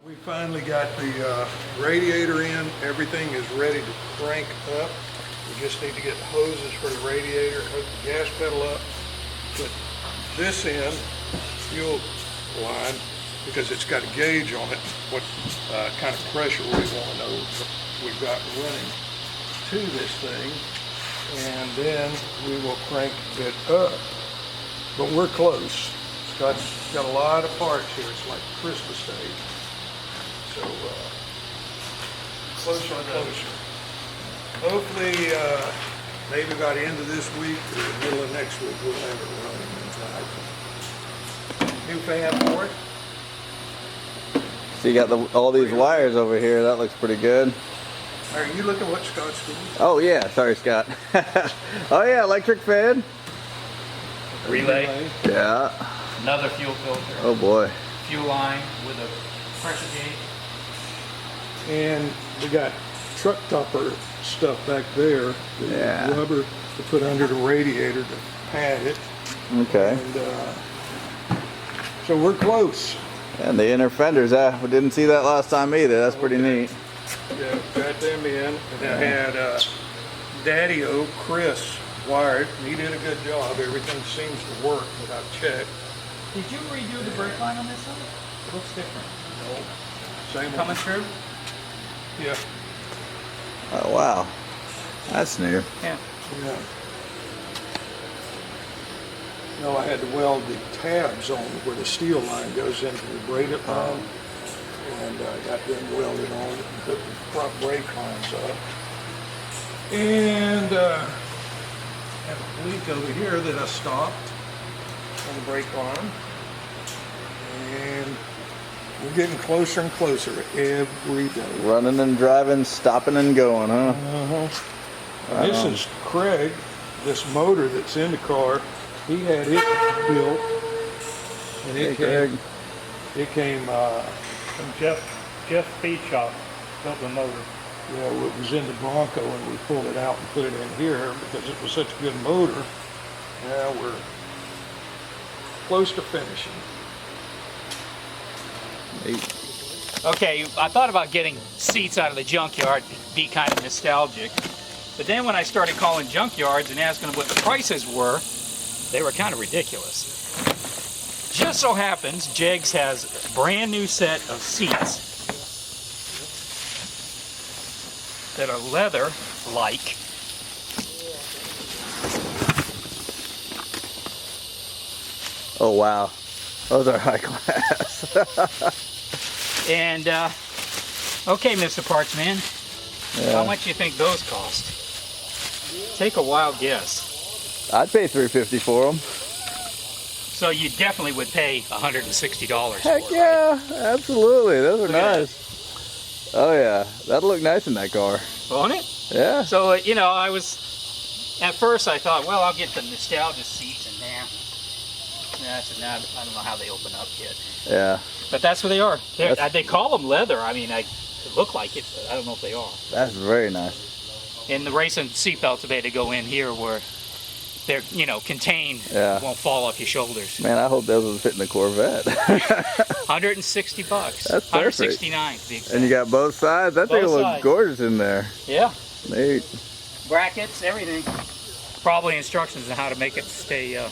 We finally got the radiator in. Everything is ready to crank up. We just need to get the hoses for the radiator, hook the gas pedal up, put this in, fuel line, because it's got a gauge on it, what kind of pressure we want to know we've got running to this thing, and then we will crank it up. But we're close. Scott's got a lot of parts here. It's like Christmas Day. So closer and closer. Hopefully, maybe by the end of this week or the middle of next week, we'll have it running inside. New fan for it. So you got all these wires over here. That looks pretty good. Are you looking what Scott's doing? Oh yeah, sorry Scott. Oh yeah, electric fan. Relay. Yeah. Another fuel filter. Oh boy. Fuel line with a pressure gauge. And we got truck topper stuff back there. The Yeah. rubber to put under the radiator to pad it. Okay. And so we're close. And the inner fenders, we didn't see that last time either. That's pretty neat. Yeah, got them in. And I had Daddy-O, Chris, wired. He did a good job. Everything seems to work, but I've checked. Did you redo the brake line on this one? It looks different. No. Same one. Coming through? Yeah. Oh wow. That's new. Yeah. Yeah. No, I had to weld the tabs on where the steel line goes into the braided line, and got them welded on it and put the front brake lines up. And have a leak over here that I stopped on the brake line. And we're getting closer and closer every day. Running and driving, stopping and going, huh? And this is Craig, this motor that's in the car. He had it built, and it came From Jeff Speed Shop built the motor. you know, it was in the Bronco, and we pulled it out and put it in here because it was such a good motor. Now we're close to finishing. Okay, I thought about getting seats out of the junkyard to be kind of nostalgic. But then when I started calling junkyards and asking them what the prices were, they were kind of ridiculous. Just so happens, Jegs has a brand new set of seats that are leather-like. Oh wow. Those are high class. And, okay, Mr. Parts Man, Yeah. how much do you think those cost? Take a wild guess. I'd pay $350 for them. So you definitely would pay $160 Heck for it, yeah, absolutely. Those are Look at nice. Oh yeah, that'll look nice in that car. right? Won't it? Yeah. So, you know, at first I thought, well, I'll get the nostalgia seats and I don't know how they open up yet. Yeah. But that's what they are. They call them leather. I mean, they look like it, but I don't know if they are. That's very nice. And the racing seatbelts are made to go in here where they're, you know, contained. Yeah. Won't fall off your shoulders. Man, I hope those will fit in the Corvette. $160. That's perfect. $169 to be exact. And you got both sides? That thing Both will look sides. gorgeous in there. Yeah. Neat. Brackets, everything. Probably instructions on how to make it stay, Yeah.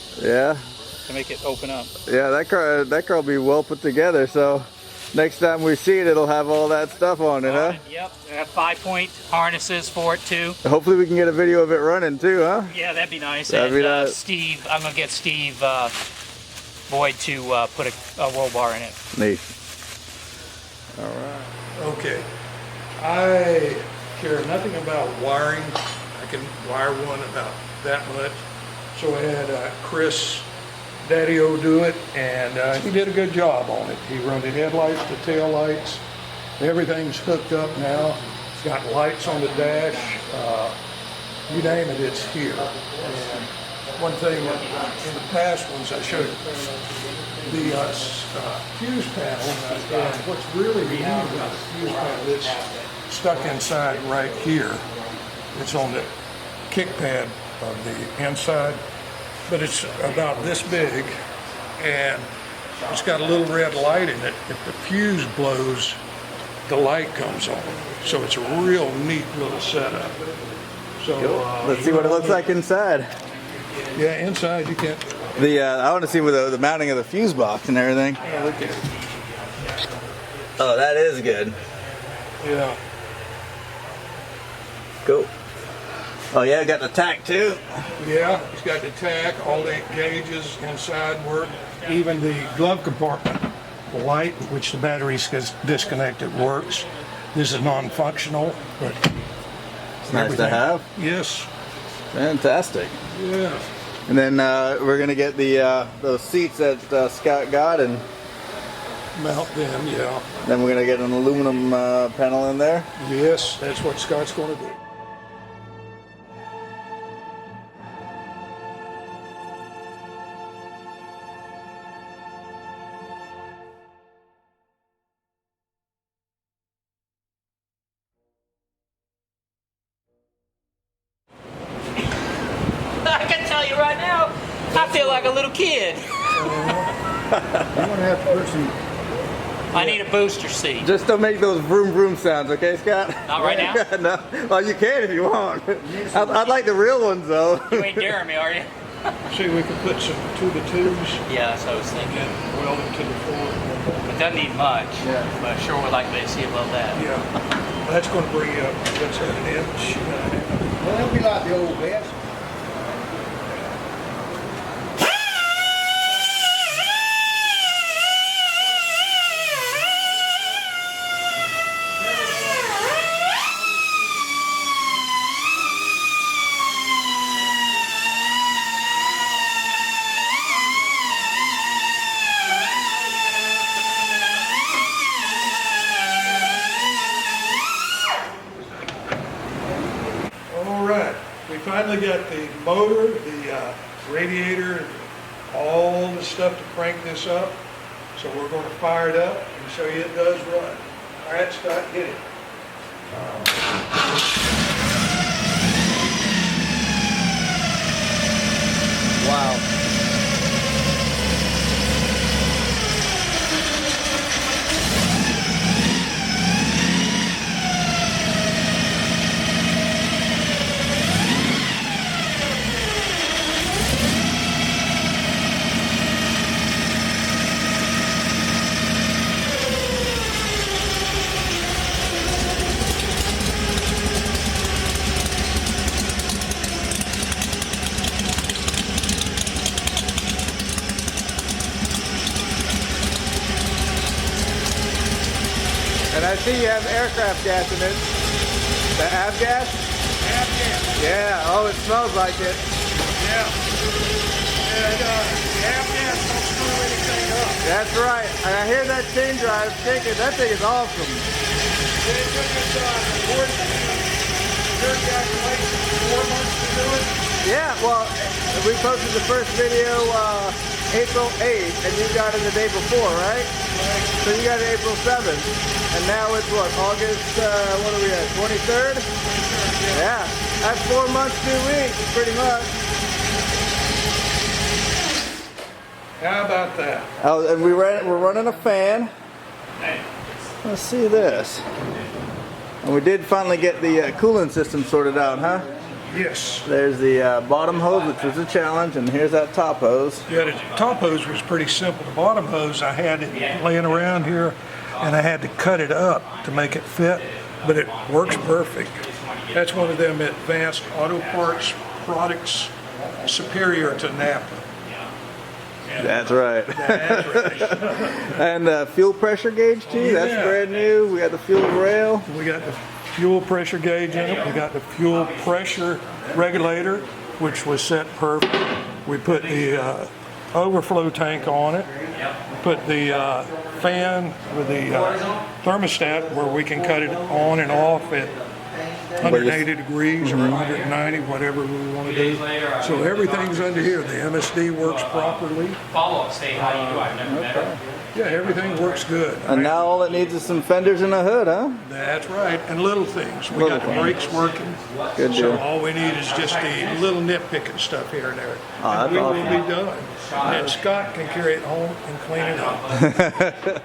to make it open up. Yeah, that car will be well put together. So next time we see it, it'll have all that stuff on it, huh? Yep. They have 5-point harnesses for it too. Hopefully we can get a video of it running too, huh? Yeah, that'd be nice. That'd and be nice. Steve, I'm gonna get Steve Boyd to put a roll bar in it. Neat. All right. Okay. I care nothing about wiring. I can wire one about that much. So I had Chris Daddy-O do it, and he did a good job on it. He run the headlights, the tail lights. Everything's hooked up now. It's got lights on the dash. You name it, it's here. And one thing in the past ones I showed you, the fuse panel, and what's really neat about the fuse panel, it's stuck inside right here. It's on the kick pad of the inside, but it's about this big, and It's got a little red light in it. If the fuse blows, the light comes on. So it's a real neat little setup. So Let's see what it looks like inside. Yeah, inside you can't. I want to see with the mounting of the fuse box and everything. Yeah, look at it. Oh, that is good. Yeah. Cool. Oh yeah, got the tack too. Yeah, it's got the tack, all the gauges inside work, even the glove compartment, the light, which the batteries gets disconnected, works. This is non-functional, but It's nice to have. Yes. Fantastic. Yeah. And then we're gonna get the those seats that Scott got, and Mount them, yeah. then we're gonna get an aluminum panel in there. Yes, that's what Scott's going to do. I can tell you right now, I feel like a little kid. You're going to have to put some. I need a booster seat. Just don't make those vroom vroom sounds, okay, Scott? Not right now? No. Well, you can if you want. I'd like the real ones though. You ain't daring me, are you? See, we could put some 2x2s Yeah, that's what I was thinking. and weld them to the floor. It doesn't need much, Yeah. but sure would like to see above that. Yeah, that's going to bring you up, that's an inch. Well, it'll be like the old West. All right, we finally got the motor, the radiator, and all the stuff to crank this up. So we're going to fire it up and show you it does run. All right, Scott, hit it. Wow. And I see you have aircraft gas in it. The avgas? Avgas, Yeah. Oh, it smells like it. yeah. And avgas don't screw anything up. That's right. And I hear that chain drive shaking. That thing is awesome. It took us according to your calculations, 4 months to do it. Yeah. Well, we posted the first video April 8th, and you got it the day before, right? So you got it April 7th, and now it's what, August, what are we at, 23rd? Yeah, that's 4 months, 2 weeks, pretty much. How about that? Oh, and we're running a fan. Let's see this. And we did finally get the coolant system sorted out, huh? Yes. There's the bottom hose, which was a challenge, and here's that top hose. Yeah, the top hose was pretty simple. The bottom hose, I had it laying around here, and I had to cut it up to make it fit, but it works perfect. That's one of them advanced auto parts products superior to Napa. That's right. That's right. And fuel pressure gauge too, Yeah. that's brand new. We got the fuel rail. We got the fuel pressure gauge in it. We got the fuel pressure regulator, which was set perfect. We put the overflow tank on it. Put the fan with the thermostat where we can cut it on and off at 180 degrees or 190, whatever we want to do. So everything's under here. The MSD works properly. Follow-up state, how you do? I've never met her. Yeah, everything works good. And now all it needs is some fenders and a hood, huh? That's right, and little things. We got the brakes working. Good So deal. all we need is just the little nitpicking stuff here and there. Oh, And that's we awesome. will be done. And then Scott can carry it home and clean it up.